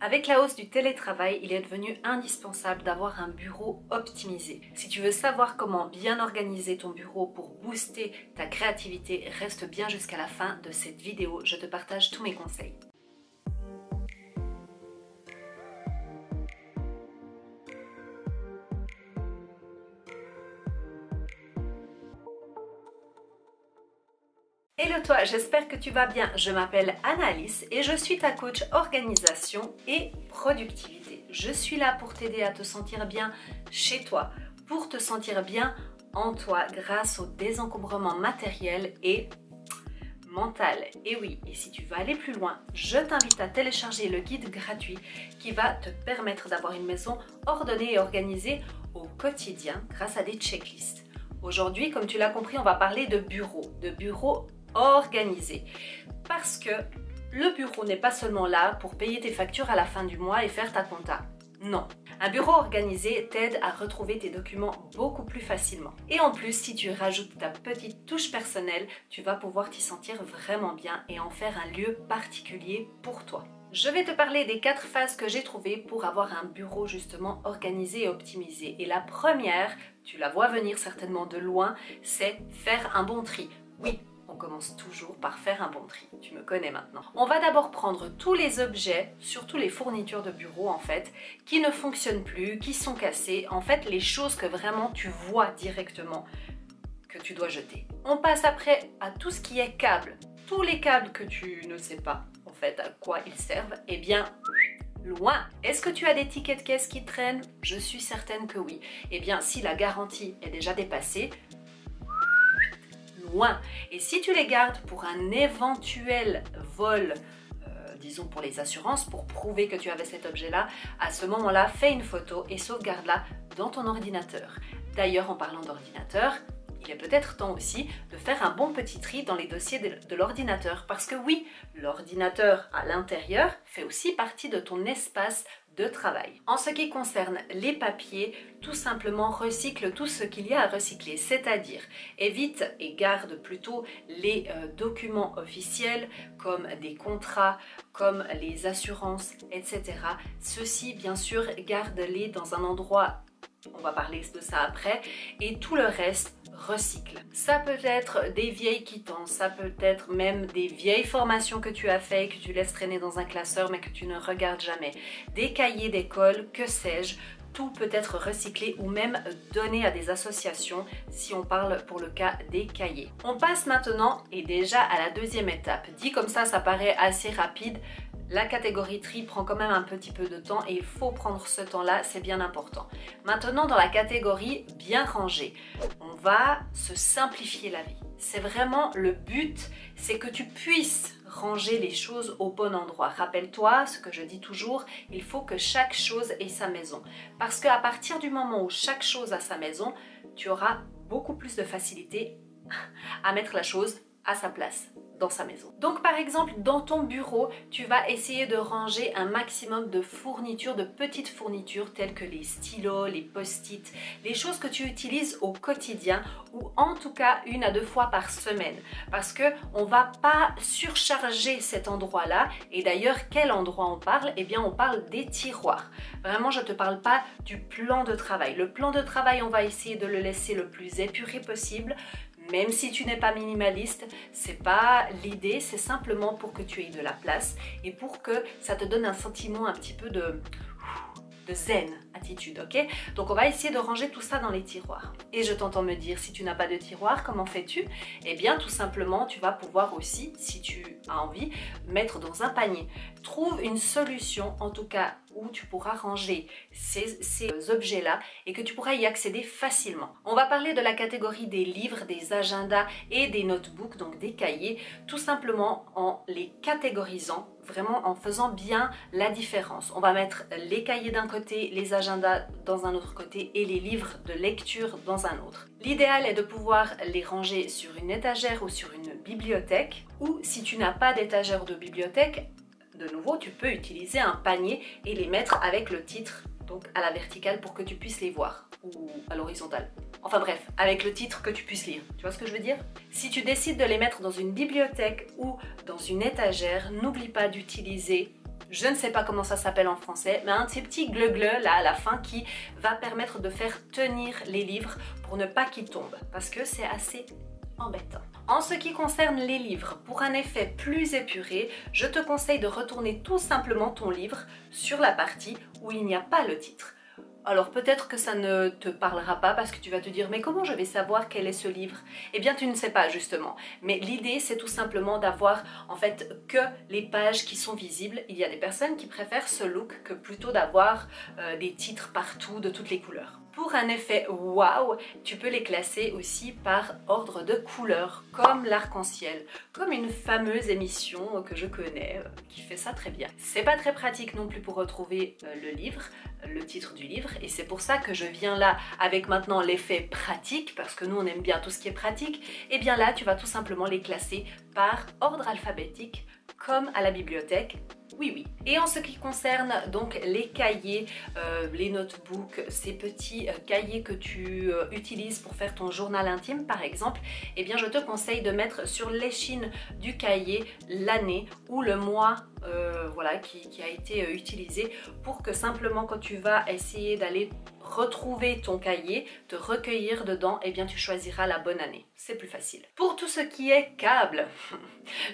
Avec la hausse du télétravail, il est devenu indispensable d'avoir un bureau optimisé. Si tu veux savoir comment bien organiser ton bureau pour booster ta créativité, reste bien jusqu'à la fin de cette vidéo. Je te partage tous mes conseils. Hello toi, j'espère que tu vas bien. Je m'appelle Anna-Alice et je suis ta coach organisation et productivité. Je suis là pour t'aider à te sentir bien chez toi, pour te sentir bien en toi grâce au désencombrement matériel et mental. Et oui, et si tu veux aller plus loin, je t'invite à télécharger le guide gratuit qui va te permettre d'avoir une maison ordonnée et organisée au quotidien grâce à des checklists. Aujourd'hui, comme tu l'as compris, on va parler de bureau organisé. Parce que le bureau n'est pas seulement là pour payer tes factures à la fin du mois et faire ta compta. Non. Un bureau organisé t'aide à retrouver tes documents beaucoup plus facilement. Et en plus, si tu rajoutes ta petite touche personnelle, tu vas pouvoir t'y sentir vraiment bien et en faire un lieu particulier pour toi. Je vais te parler des 4 phases que j'ai trouvées pour avoir un bureau justement organisé et optimisé. Et la première, tu la vois venir certainement de loin, c'est faire un bon tri. Oui, on commence toujours par faire un bon tri, tu me connais maintenant. On va d'abord prendre tous les objets, surtout les fournitures de bureau en fait, qui ne fonctionnent plus, qui sont cassés, en fait les choses que vraiment tu vois directement que tu dois jeter. On passe après à tout ce qui est câbles, tous les câbles que tu ne sais pas en fait à quoi ils servent, eh bien loin. Est-ce que tu as des tickets de caisse qui traînent? Je suis certaine que oui. Eh bien si la garantie est déjà dépassée, loin. Et si tu les gardes pour un éventuel vol, disons pour les assurances, pour prouver que tu avais cet objet-là, à ce moment-là, fais une photo et sauvegarde-la dans ton ordinateur. D'ailleurs, en parlant d'ordinateur, il est peut-être temps aussi de faire un bon petit tri dans les dossiers de l'ordinateur. Parce que oui, l'ordinateur à l'intérieur fait aussi partie de ton espace de travail. En ce qui concerne les papiers, tout simplement recycle tout ce qu'il y a à recycler, c'est-à-dire évite et garde plutôt les documents officiels comme des contrats, comme les assurances, etc. Ceux-ci, bien sûr, garde-les dans un endroit, on va parler de ça après, et tout le reste, recycle. Ça peut être des vieilles quittances, ça peut être même des vieilles formations que tu as fait, que tu laisses traîner dans un classeur mais que tu ne regardes jamais. Des cahiers d'école, que sais-je, tout peut être recyclé ou même donné à des associations si on parle pour le cas des cahiers. On passe maintenant et déjà à la deuxième étape. Dit comme ça paraît assez rapide. La catégorie tri prend quand même un petit peu de temps et il faut prendre ce temps-là, c'est bien important. Maintenant, dans la catégorie bien rangée, on va se simplifier la vie. C'est vraiment le but, c'est que tu puisses ranger les choses au bon endroit. Rappelle-toi ce que je dis toujours, il faut que chaque chose ait sa maison. Parce qu'à partir du moment où chaque chose a sa maison, tu auras beaucoup plus de facilité à mettre la chose à sa place dans sa maison. Donc par exemple dans ton bureau, tu vas essayer de ranger un maximum de fournitures, de petites fournitures telles que les stylos, les post-it, les choses que tu utilises au quotidien ou en tout cas 1 à 2 fois par semaine parce que on va pas surcharger cet endroit-là. Et d'ailleurs quel endroit on parle? Eh bien on parle des tiroirs. Vraiment je te parle pas du plan de travail. Le plan de travail on va essayer de le laisser le plus épuré possible. Même si tu n'es pas minimaliste, c'est pas l'idée, c'est simplement pour que tu aies de la place et pour que ça te donne un sentiment un petit peu de zen attitude, ok? Donc on va essayer de ranger tout ça dans les tiroirs. Et je t'entends me dire, si tu n'as pas de tiroir, comment fais-tu? Eh bien tout simplement, tu vas pouvoir aussi, si tu as envie, mettre dans un panier. Trouve une solution, en tout cas, où tu pourras ranger ces objets-là et que tu pourras y accéder facilement. On va parler de la catégorie des livres, des agendas et des notebooks, donc des cahiers, tout simplement en les catégorisant, vraiment en faisant bien la différence. On va mettre les cahiers d'un côté, les agendas dans un autre côté et les livres de lecture dans un autre. L'idéal est de pouvoir les ranger sur une étagère ou sur une bibliothèque, ou si tu n'as pas d'étagère ou de bibliothèque, de nouveau, tu peux utiliser un panier et les mettre avec le titre, donc à la verticale pour que tu puisses les voir, ou à l'horizontale. Enfin bref, avec le titre que tu puisses lire. Tu vois ce que je veux dire? Si tu décides de les mettre dans une bibliothèque ou dans une étagère, n'oublie pas d'utiliser je ne sais pas comment ça s'appelle en français, mais un de ces petits gleu-gleu là à la fin qui va permettre de faire tenir les livres pour ne pas qu'ils tombent, parce que c'est assez embêtant. En ce qui concerne les livres, pour un effet plus épuré, je te conseille de retourner tout simplement ton livre sur la partie où il n'y a pas le titre. Alors peut-être que ça ne te parlera pas parce que tu vas te dire mais comment je vais savoir quel est ce livre? Eh bien tu ne sais pas justement, mais l'idée c'est tout simplement d'avoir en fait que les pages qui sont visibles. Il y a des personnes qui préfèrent ce look que plutôt d'avoir des titres partout de toutes les couleurs. Pour un effet waouh, tu peux les classer aussi par ordre de couleur, comme l'arc-en-ciel, comme une fameuse émission que je connais qui fait ça très bien. C'est pas très pratique non plus pour retrouver le livre, le titre du livre, et c'est pour ça que je viens là avec maintenant l'effet pratique, parce que nous on aime bien tout ce qui est pratique. Et bien là tu vas tout simplement les classer par ordre alphabétique, comme à la bibliothèque. Oui, oui. Et en ce qui concerne donc les cahiers, les notebooks, ces petits cahiers que tu utilises pour faire ton journal intime par exemple, eh bien je te conseille de mettre sur l'échine du cahier l'année ou le mois voilà, qui a été utilisé, pour que simplement quand tu vas essayer d'aller retrouver ton cahier, te recueillir dedans, eh bien tu choisiras la bonne année. C'est plus facile. Pour tout ce qui est câbles,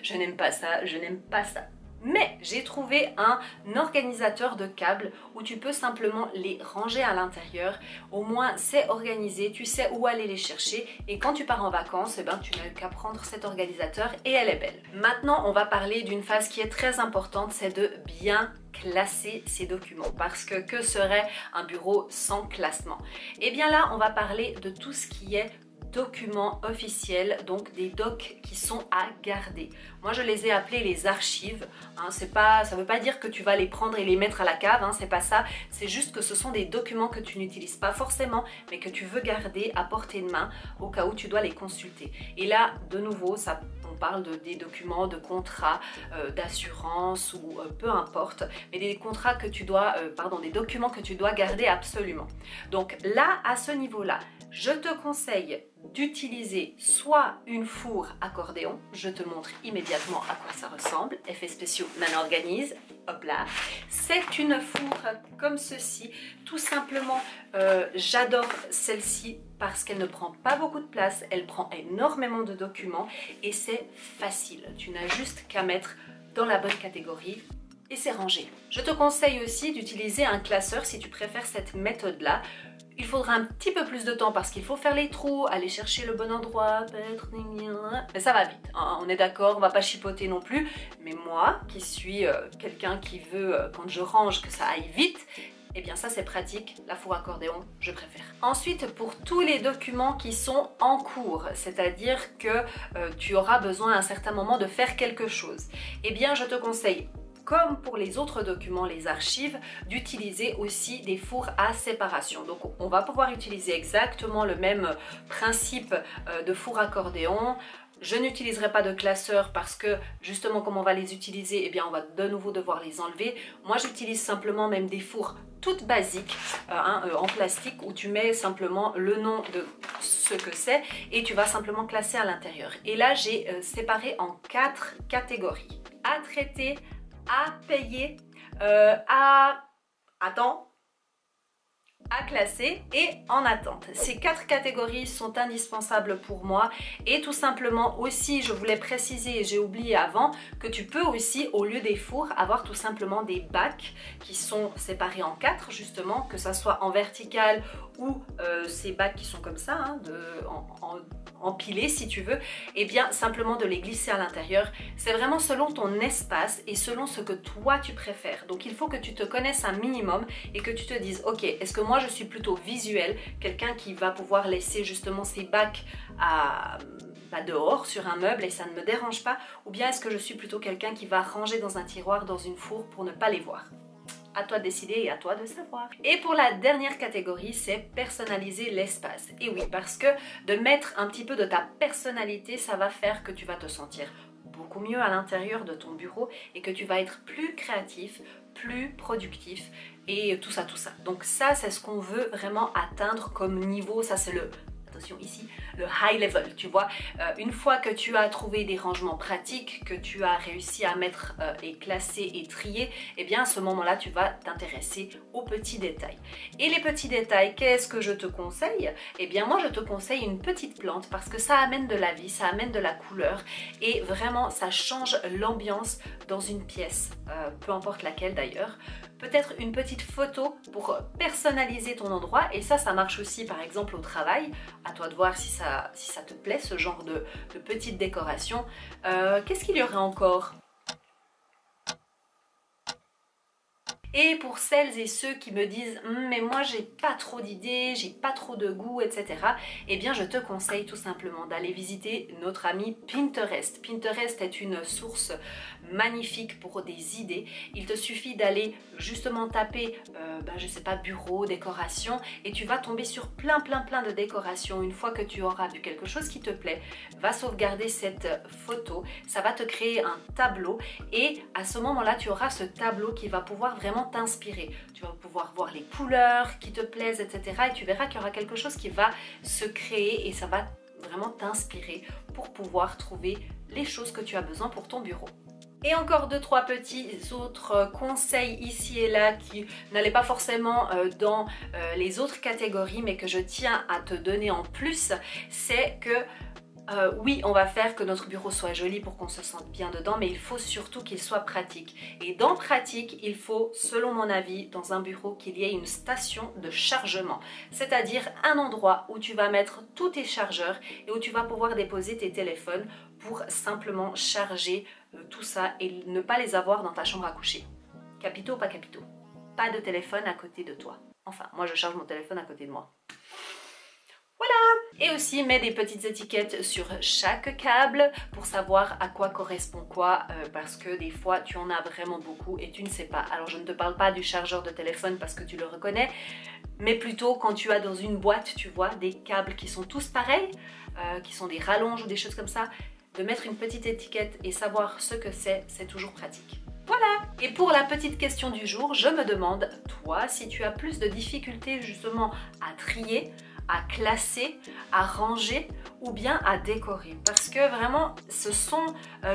je n'aime pas ça, je n'aime pas ça. Mais j'ai trouvé un organisateur de câbles où tu peux simplement les ranger à l'intérieur. Au moins c'est organisé, tu sais où aller les chercher, et quand tu pars en vacances, eh ben, tu n'as qu'à prendre cet organisateur et elle est belle. Maintenant on va parler d'une phase qui est très importante, c'est de bien classer ces documents, parce que serait un bureau sans classement? Et bien là on va parler de tout ce qui est documents officiels, donc des docs qui sont à garder. Moi je les ai appelés les archives, hein, ça veut pas dire que tu vas les prendre et les mettre à la cave, hein, c'est pas ça, c'est juste que ce sont des documents que tu n'utilises pas forcément, mais que tu veux garder à portée de main au cas où tu dois les consulter. Et là de nouveau on parle des documents de contrat, d'assurance ou peu importe, mais des contrats que tu dois, des documents que tu dois garder absolument. Donc là à ce niveau là, je te conseille d'utiliser soit une fourre accordéon, je te montre immédiatement à quoi ça ressemble, effets spéciaux Man Organise, hop là, c'est une fourre comme ceci, tout simplement j'adore celle-ci parce qu'elle ne prend pas beaucoup de place, elle prend énormément de documents et c'est facile, tu n'as juste qu'à mettre dans la bonne catégorie et c'est rangé. Je te conseille aussi d'utiliser un classeur si tu préfères cette méthode-là. Il faudra un petit peu plus de temps parce qu'il faut faire les trous, aller chercher le bon endroit, peut-être, mais ça va vite, hein, on est d'accord, on va pas chipoter non plus. Mais moi, qui suis quelqu'un qui veut, quand je range, que ça aille vite, eh bien ça c'est pratique, la fourre accordéon, je préfère. Ensuite, pour tous les documents qui sont en cours, c'est-à-dire que tu auras besoin à un certain moment de faire quelque chose, eh bien je te conseille, comme pour les autres documents, les archives, d'utiliser aussi des fours à séparation. Donc on va pouvoir utiliser exactement le même principe de four accordéon. Je n'utiliserai pas de classeur parce que justement comme on va les utiliser, eh bien on va de nouveau devoir les enlever. Moi j'utilise simplement même des fours toutes basiques en plastique où tu mets simplement le nom de ce que c'est et tu vas simplement classer à l'intérieur. Et là j'ai séparé en 4 catégories. À traiter, à payer, à classer et en attente. Ces 4 catégories sont indispensables pour moi et tout simplement aussi je voulais préciser et j'ai oublié avant que tu peux aussi au lieu des fours avoir tout simplement des bacs qui sont séparés en 4 justement, que ça soit en vertical ou ces bacs qui sont comme ça hein, empilés si tu veux, et bien simplement de les glisser à l'intérieur. C'est vraiment selon ton espace et selon ce que toi tu préfères. Donc il faut que tu te connaisses un minimum et que tu te dises ok, est-ce que moi je suis plutôt visuel, quelqu'un qui va pouvoir laisser justement ses bacs dehors sur un meuble et ça ne me dérange pas, ou bien est-ce que je suis plutôt quelqu'un qui va ranger dans un tiroir, dans une fourre pour ne pas les voir? À toi de décider et à toi de savoir. Et pour la dernière catégorie, c'est personnaliser l'espace. Et oui, parce que de mettre un petit peu de ta personnalité, ça va faire que tu vas te sentir beaucoup mieux à l'intérieur de ton bureau et que tu vas être plus créatif, plus productif et tout ça, tout ça. Donc ça, c'est ce qu'on veut vraiment atteindre comme niveau, ça c'est le... attention ici, le high level, tu vois. Une fois que tu as trouvé des rangements pratiques, que tu as réussi à mettre et classer et trier, et bien à ce moment-là, tu vas t'intéresser aux petits détails. Et les petits détails, qu'est-ce que je te conseille? Eh bien moi, je te conseille une petite plante parce que ça amène de la vie, ça amène de la couleur et vraiment, ça change l'ambiance dans une pièce, peu importe laquelle d'ailleurs. Peut-être une petite photo pour personnaliser ton endroit et ça marche aussi par exemple au travail. À toi de voir si ça te plaît ce genre de petite décoration. Qu'est-ce qu'il y aurait encore? Et pour celles et ceux qui me disent mais moi j'ai pas trop d'idées, j'ai pas trop de goût, etc. Eh bien je te conseille tout simplement d'aller visiter notre ami Pinterest. Pinterest est une source magnifique pour des idées. Il te suffit d'aller justement taper, je sais pas, bureau, décoration et tu vas tomber sur plein de décorations. Une fois que tu auras vu quelque chose qui te plaît, va sauvegarder cette photo. Ça va te créer un tableau et à ce moment-là tu auras ce tableau qui va pouvoir vraiment t'inspirer. Tu vas pouvoir voir les couleurs qui te plaisent, etc. Et tu verras qu'il y aura quelque chose qui va se créer et ça va vraiment t'inspirer pour pouvoir trouver les choses que tu as besoin pour ton bureau. Et encore 2-3 petits autres conseils ici et là qui n'allaient pas forcément dans les autres catégories mais que je tiens à te donner en plus, c'est que oui, on va faire que notre bureau soit joli pour qu'on se sente bien dedans, mais il faut surtout qu'il soit pratique. Et dans pratique, il faut, selon mon avis, dans un bureau, qu'il y ait une station de chargement. C'est-à-dire un endroit où tu vas mettre tous tes chargeurs et où tu vas pouvoir déposer tes téléphones pour simplement charger tout ça et ne pas les avoir dans ta chambre à coucher. Capitaux ou pas capitaux? Pas de téléphone à côté de toi. Enfin, moi je charge mon téléphone à côté de moi. Voilà! Et aussi mets des petites étiquettes sur chaque câble pour savoir à quoi correspond quoi parce que des fois tu en as vraiment beaucoup et tu ne sais pas. Alors je ne te parle pas du chargeur de téléphone parce que tu le reconnais, mais plutôt quand tu as dans une boîte, tu vois, des câbles qui sont tous pareils, qui sont des rallonges ou des choses comme ça, de mettre une petite étiquette et savoir ce que c'est toujours pratique. Voilà! Et pour la petite question du jour, je me demande, toi, si tu as plus de difficultés justement à trier, à classer, à ranger ou bien à décorer parce que vraiment ce sont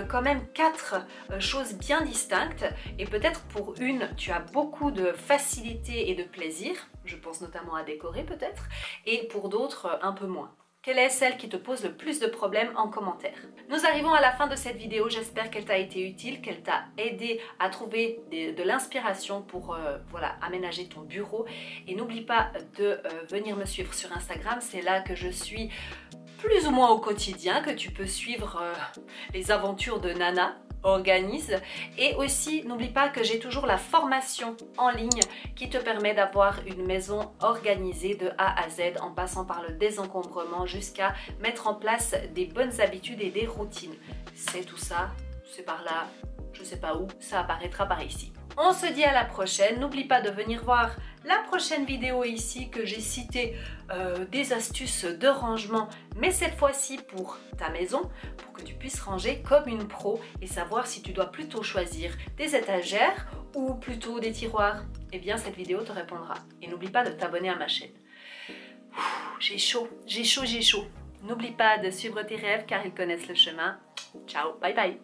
quand même 4 choses bien distinctes et peut-être pour une tu as beaucoup de facilité et de plaisir, je pense notamment à décorer peut-être, et pour d'autres un peu moins. Quelle est celle qui te pose le plus de problèmes en commentaire? Nous arrivons à la fin de cette vidéo, j'espère qu'elle t'a été utile, qu'elle t'a aidé à trouver de l'inspiration pour voilà, aménager ton bureau. Et n'oublie pas de venir me suivre sur Instagram, c'est là que je suis plus ou moins au quotidien, que tu peux suivre les aventures de Nana organise. Et aussi n'oublie pas que j'ai toujours la formation en ligne qui te permet d'avoir une maison organisée de A à Z en passant par le désencombrement jusqu'à mettre en place des bonnes habitudes et des routines. C'est tout ça, c'est par là, je sais pas où, ça apparaîtra par ici. On se dit à la prochaine, n'oublie pas de venir voir la prochaine vidéo ici que j'ai cité des astuces de rangement, mais cette fois-ci pour ta maison, pour que tu puisses ranger comme une pro et savoir si tu dois plutôt choisir des étagères ou plutôt des tiroirs. Eh bien cette vidéo te répondra. Et n'oublie pas de t'abonner à ma chaîne. J'ai chaud, j'ai chaud, j'ai chaud. N'oublie pas de suivre tes rêves car ils connaissent le chemin. Ciao, bye bye.